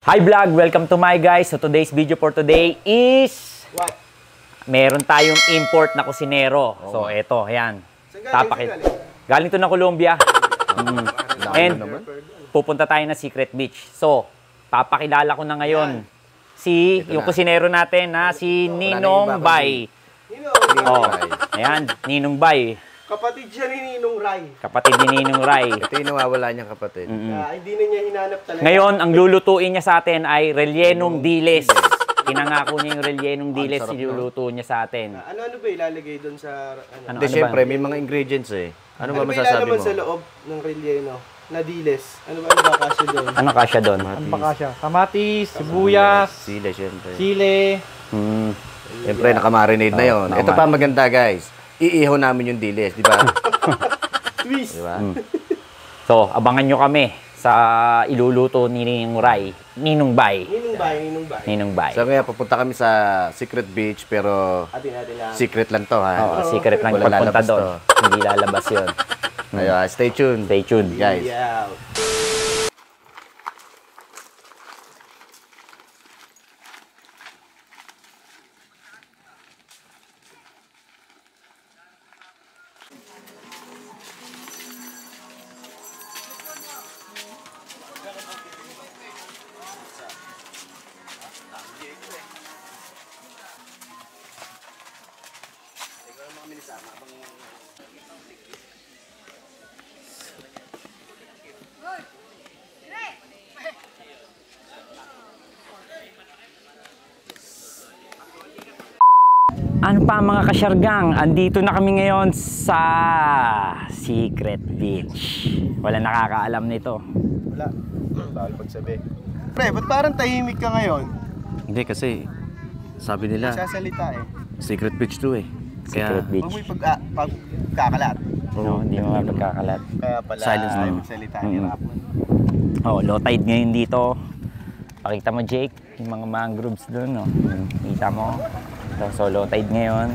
Hi vlog! Welcome to my guys. So today's video for today is... What? Meron tayong import na kusinero. So eto, ayan. Tapakit. Galing to na Colombia. And pupunta tayo na Secret Beach. So, papakilala ko na ngayon yung kusinero natin na si Ninong Bay. Oh, ayan, Ninong Bay. Kapatid siya ni Ninong Ray. Kapatid ni Ninong Ray. Ito yung nawawala niyang kapatid. Hindi na niya hinanap talaga. Ngayon, ang lulutuin niya sa atin ay rellenong diles. Pinangako niya yung rellenong diles, iluluto niya sa atin. Ano ba ilalagay doon sa... Hindi, syempre, may mga ingredients eh. Ano ba masasabi mo? Ano ba sa loob ng relleno na diles? Ano ba kasya doon? Ano kasya doon? Ano ba kasya? Kamatis, sibuyas, Sile, syempre. sile. Syempre, nakamarinate na yun. Ito pa maganda, guys. Iihaw namin yung diles, di ba? Twist! Di ba? So, abangan nyo kami sa iluluto ni Ninong Ray. Ninong Bay. Ninong Bay, Ninong Bay. Ninong Bay. So, ngayon, pupunta kami sa Secret Beach, pero Atin lang. secret lang to, ha? Oo, secret lang Wala pagpunta lalabas doon. to. Hindi lalabas yun. Ayun, stay tuned. Stay tuned. Guys. Yeah. Ano pa mga kasyargang? Andito na kami ngayon sa Secret Beach. Wala nakakaalam nito. Wala. Bawal pagsabi. Pre, ba't parang tahimik ka ngayon? Hindi, kasi sabi nila, Sasalita eh. Secret Beach to eh. Secret Kaya, Beach. Huwag mo pagkakalat. No, hindi mo mapagkakalat. Kaya pala Silence lang. magsalita. Hirap. Oh, low tide ngayon dito. Pakita mo Jake, yung mga mangroves doon, no? Kita mo. So low tide ngayon.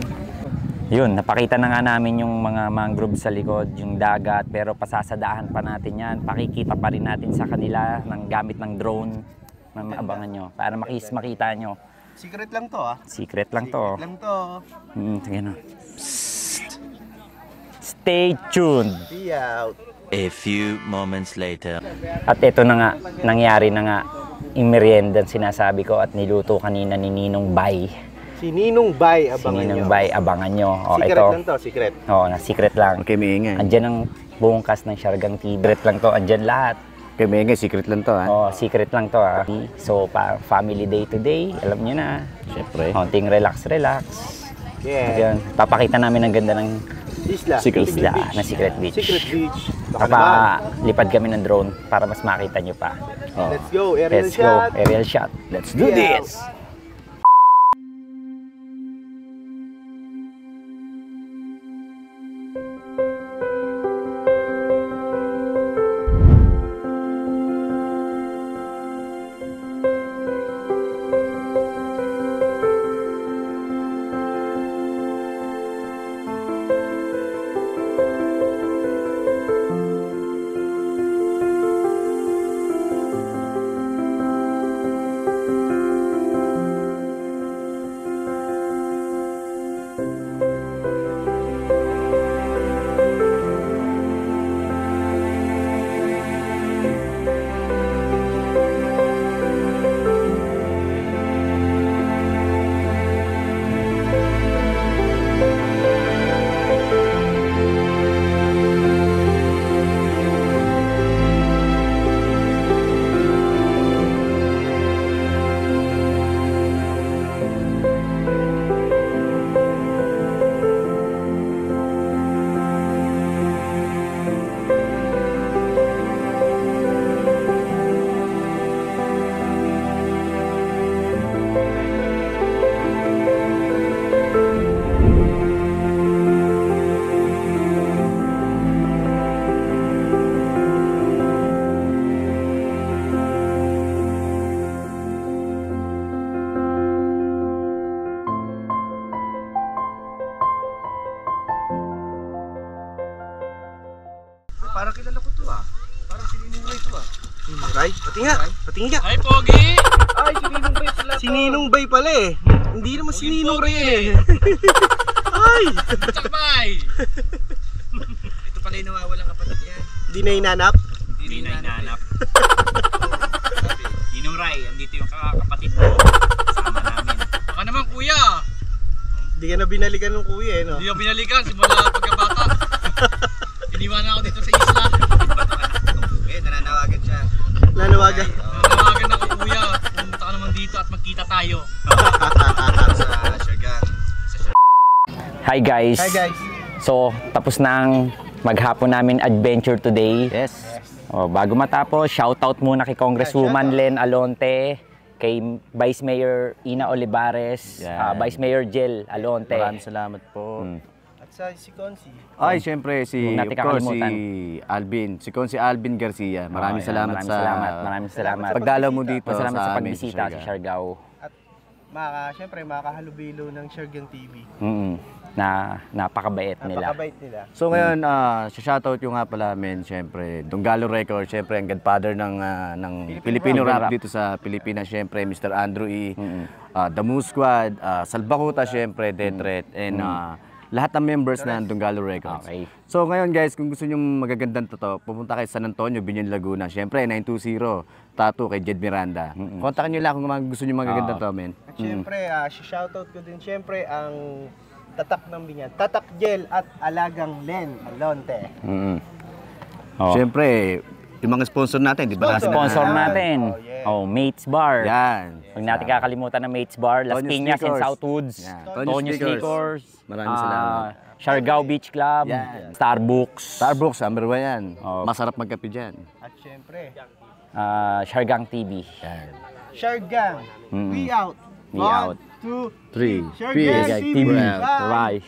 Yun, napakita na nga namin yung mga mangroves sa likod, yung dagat, pero pasasadahan pa natin yan. Pakikita pa rin natin sa kanila ng gamit ng drone na maabangan nyo para makita nyo. Secret lang to ah. Secret lang to. Secret lang to. Sige na. Stay tuned. Be out. A few moments later. At ito na nga, nangyari na nga yung merienda sinasabi ko at niluto kanina ni Ninong Bay. Si Ninong Bay, abangan Si Ninong nyo. Bay, abangan nyo. O, Secret ito. lang to, secret. Oo, na secret lang. okay, maingay. Andyan ang buong cast ng Siargang TV. Secret lang to, andyan lahat. Okay, maingay, secret lang to, ha? Oh, secret lang to ah. So, family day today, alam nyo na. Syempre. Konting relax. Yeah. Ayun, papakita namin ang ganda ng Isla. isla na Secret Beach. Secret Beach. Baka naman. Lipad kami ng drone para mas makita nyo pa. Oh. Let's go, aerial Let's shot. go, aerial shot. Let's do Yeah. this! Parang kilala ko to ah. Parang si Ninong Ray to ah. Ray? Pati nga. Pati Tingga. Ay, Pogi! Ay, si Ninong Bay pala eh. Hindi naman si Ninong Ray eh. Ay! Sakbay! Ito pala yung nawawalang kapatid yan. Hindi na hinanap. Hindi na hinahanap. Ninong Ray, andito yung kapatid mo. Kasama namin. Baka naman kuya! Hindi ka na binalikan ng kuya eh, no? Hindi ako binalikan, simula pagkabata. Iniwanan ako dito sa isla. Nananawagan siya. Nanawagan. Nanawagan ako kuya. Pumunta ka naman dito at magkita tayo. Sa Siargao. Hi guys. Hi guys. So, tapos na ang maghapon namin adventure today. Yes. Bago matapos, shoutout muna kay Congresswoman Len Alonte, kay Vice Mayor Ina Olivares, Yan. Vice Mayor Jel Alonte. Maraming salamat po. At sa si Consi. Ay, syempre si, Huwag natin of course, si kakalimutan. Alvin. Si Alvin Garcia. Maraming Ayan, salamat maraming salamat. pagdalaw mo dito Salamat sa amin pagbisita sa Siargao. At syempre makahalubilo ng Siargao TV. Na napakabait nila. Napakabait nila. So ngayon, shoutout yung nga pala men, syempre, Donggalo Records, syempre ang godfather ng Filipino rap dito sa Pilipinas, syempre Mr. Andrew E, The Moose Squad, Salbakuta, syempre, Death Threat, and lahat ng members ng Donggalo Records. Okay. So ngayon guys, kung gusto nyo magagandang totoo, pumunta kayo sa San Antonio, Binyan, Laguna. Syempre, 920 Tattoo kay Jed Miranda. Kontakin nyo lang kung gusto nyo magagandang to, men. At syempre, shoutout ko din syempre ang Tatak ng Binyan. Tatak Gel at Alagang Len Alonte. Syempre, yung mga sponsor natin, di ba? Sponsor natin. Oh, yeah. Mates Bar. Yan. Huwag natin kakalimutan ng Mates Bar, Las Tonyo Piñas and Sneakers. Southwoods. Yan. Tonyo Tonyo Sneakers. Maraming salamat. Siargao Beach Club. Yan. Starbucks. Starbucks, number 1 yan. Oh. Masarap magkape dyan. At syempre, Siargang TV. Yan. Siargao. We out. We out. 1, 2, 3, Siargao TV. Bye.